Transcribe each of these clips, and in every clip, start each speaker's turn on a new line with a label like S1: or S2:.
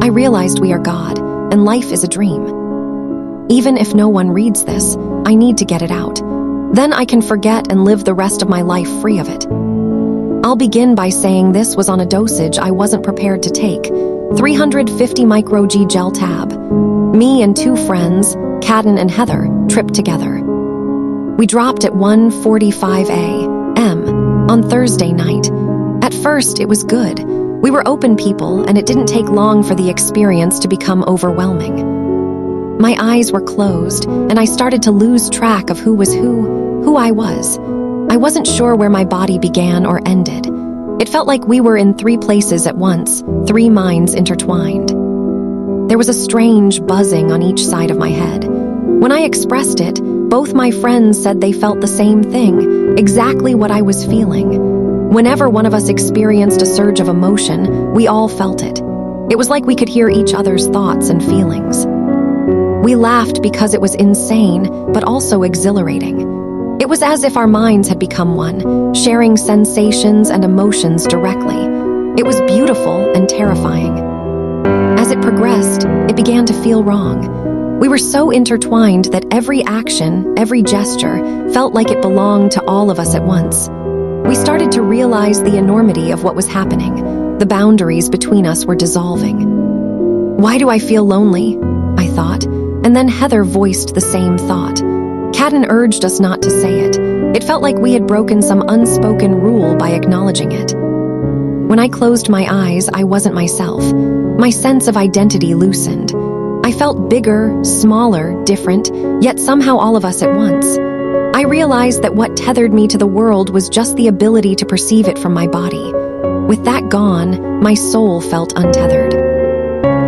S1: realized we are God, and life is a dream. Even if no one reads this, I need to get it out. Then I can forget and live the rest of my life free of it. I'll begin by saying this was on a dosage I wasn't prepared to take. 350 micro-G gel tab. Me and 2 friends, Cadden and Heather, tripped together. We dropped at 1:45 a.m. on Thursday night. At first, it was good. We were open people, and it didn't take long for the experience to become overwhelming. My eyes were closed, and I started to lose track of who was who I was. I wasn't sure where my body began or ended. It felt like we were in 3 places at once, 3 minds intertwined. There was a strange buzzing on each side of my head. When I expressed it, both my friends said they felt the same thing, exactly what I was feeling. Whenever one of us experienced a surge of emotion, we all felt it. It was like we could hear each other's thoughts and feelings. We laughed because it was insane, but also exhilarating. It was as if our minds had become one, sharing sensations and emotions directly. It was beautiful and terrifying. As it progressed, it began to feel wrong. We were so intertwined that every action, every gesture, felt like it belonged to all of us at once. We started to realize the enormity of what was happening. The boundaries between us were dissolving. Why do I feel lonely? I thought, and then Heather voiced the same thought. Cadden urged us not to say it. It felt like we had broken some unspoken rule by acknowledging it. When I closed my eyes, I wasn't myself. My sense of identity loosened. I felt bigger, smaller, different, yet somehow all of us at once. I realized that what tethered me to the world was just the ability to perceive it from my body. With that gone, my soul felt untethered.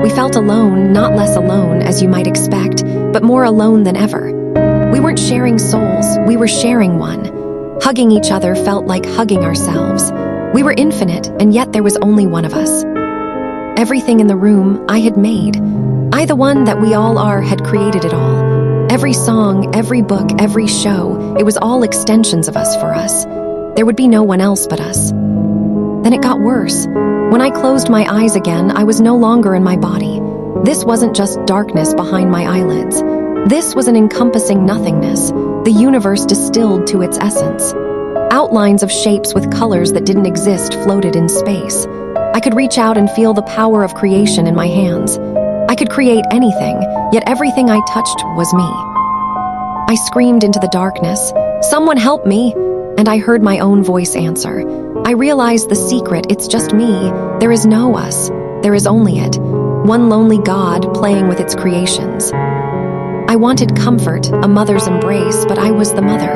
S1: We felt alone, not less alone, as you might expect, but more alone than ever. We weren't sharing souls, we were sharing one. Hugging each other felt like hugging ourselves. We were infinite, and yet there was only one of us. Everything in the room I had made. I, the one that we all are, had created it all. Every song, every book, every show, it was all extensions of us for us. There would be no one else but us. Then it got worse. When I closed my eyes again, I was no longer in my body. This wasn't just darkness behind my eyelids. This was an encompassing nothingness, the universe distilled to its essence. Outlines of shapes with colors that didn't exist floated in space. I could reach out and feel the power of creation in my hands. I could create anything, yet everything I touched was me. I screamed into the darkness, "Someone help me!" And I heard my own voice answer. I realized the secret, it's just me. There is no us. There is only it. One lonely God playing with its creations. I wanted comfort, a mother's embrace, but I was the mother.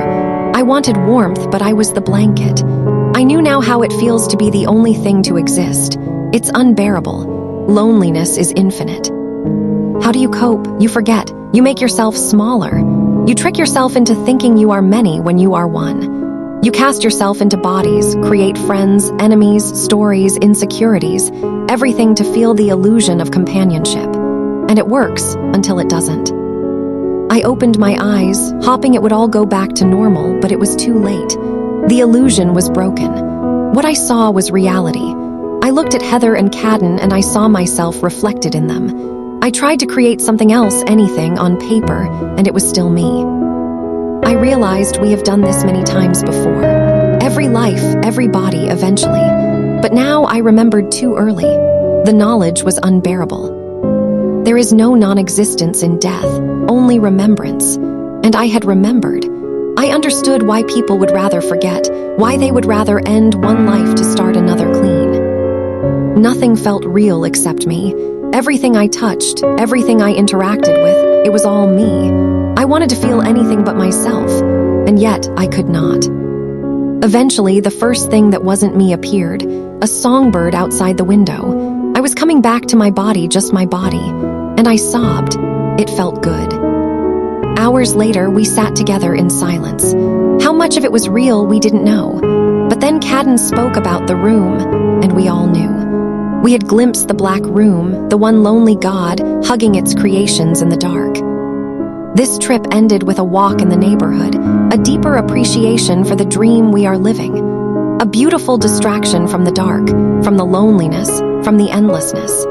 S1: I wanted warmth, but I was the blanket. I knew now how it feels to be the only thing to exist. It's unbearable. Loneliness is infinite. How do you cope? You forget. You make yourself smaller. You trick yourself into thinking you are many when you are one. You cast yourself into bodies, create friends, enemies, stories, insecurities, everything to feel the illusion of companionship. And it works until it doesn't. I opened my eyes, hoping it would all go back to normal, but it was too late. The illusion was broken. What I saw was reality. I looked at Heather and Cadden and I saw myself reflected in them. I tried to create something else, anything, on paper, and it was still me. I realized we have done this many times before. Every life, every body, eventually. But now I remembered too early. The knowledge was unbearable. There is no non-existence in death, only remembrance. And I had remembered. I understood why people would rather forget, why they would rather end one life to start another clean. Nothing felt real except me. Everything I touched, everything I interacted with, it was all me. I wanted to feel anything but myself, and yet I could not. Eventually, the first thing that wasn't me appeared, a songbird outside the window. I was coming back to my body, just my body, and I sobbed. It felt good. Hours later, we sat together in silence. How much of it was real, we didn't know. But then Cadden spoke about the room, and we all knew. We had glimpsed the black room, the one lonely God hugging its creations in the dark. This trip ended with a walk in the neighborhood, a deeper appreciation for the dream we are living. A beautiful distraction from the dark, from the loneliness, from the endlessness.